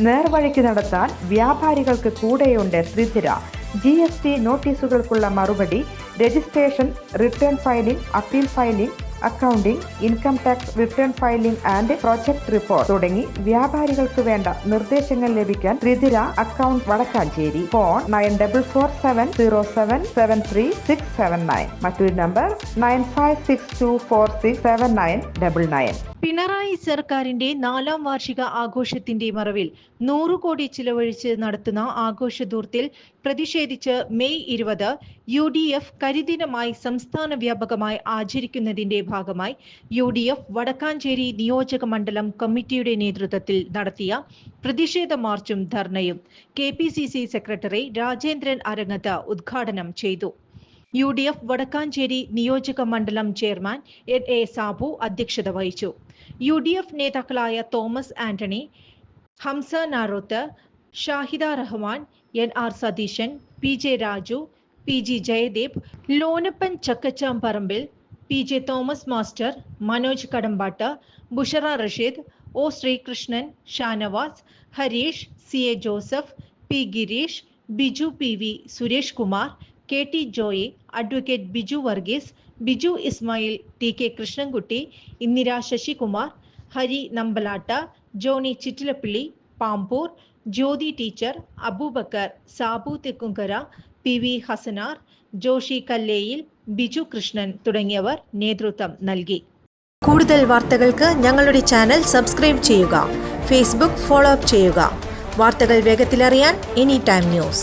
നേർവഴിക്ക് നടത്താൻ വ്യാപാരികൾക്ക് കൂടെയുണ്ട് ശ്രീധര. GST നോട്ടീസുകൾക്കുള്ള മറുപടി, registration, return filing, appeal filing, accounting, income tax return filing and project report തുടങ്ങി വ്യാപാരികൾക്ക് വേണ്ട നിർദ്ദേശങ്ങൾ ലഭിക്കാൻ ശ്രീധര അക്കൗണ്ട് വടക്കാഞ്ചേരി. ഫോൺ 9447077369. മറ്റൊരു നമ്പർ 9562467999. പിണറായി സർക്കാരിന്റെ 4ാം വാർഷിക ആഘോഷത്തിന്റെ മറവിൽ 100 കോടി ചിലവഴിച്ച് നടത്തുന്ന ആഘോഷധൂർത്തിൽ പ്രതിഷേധിച്ച് മെയ് 20 UDF കരിദിനമായി സംസ്ഥാന വ്യാപകമായി ആചരിക്കുന്നതിന്റെ ഭാഗമായി UDF വടക്കാഞ്ചേരി നിയോജക മണ്ഡലം കമ്മിറ്റിയുടെ നേതൃത്വത്തിൽ നടത്തിയ പ്രതിഷേധ മാർച്ചും ധർണയും KPCC സെക്രട്ടറി രാജേന്ദ്രൻ അരങ്ങത്ത് ഉദ്ഘാടനം ചെയ്തു. UDF വടക്കാഞ്ചേരി നിയോജക മണ്ഡലം ചെയർമാൻ NA സാബു അധ്യക്ഷത വഹിച്ചു. UDF നേതാക്കളായ Thomas Antony, Hamsa Naroth, Shahida Rahman, NR Satheesan, PJ Raju, PG Jayadev, Lonappan Chakkachamparambil, PJ Thomas master, Manoj Kadampattu, Bushara Rasheed, O Sreekrishnan, Shanavas, Harish, CA Joseph, P Gireesh, Biju PV, Suresh Kumar, KT Joy, advocate Biju Varghese, Biju Ismail, TK Krishnankutty, Indira Sasikumar, Hari Nambalatta, Johny Chittilappilly, Pampur, Jyothi teacher, Abubakar, Sabu Thekkumkara, PV Hassanar, Joshy Kalleyil, Biju Krishnan തുടങ്ങിയവർ നേതൃത്വം നൽകി. കൂടുതൽ വാർത്തകൾക്ക് ഞങ്ങളുടെ ചാനൽ സബ്സ്ക്രൈബ് ചെയ്യുക. ഫേസ്ബുക്ക് ഫോളോ അപ്പ് ചെയ്യുക. വാർത്തകൾ വേഗത്തിലറിയാൻ Anytime News.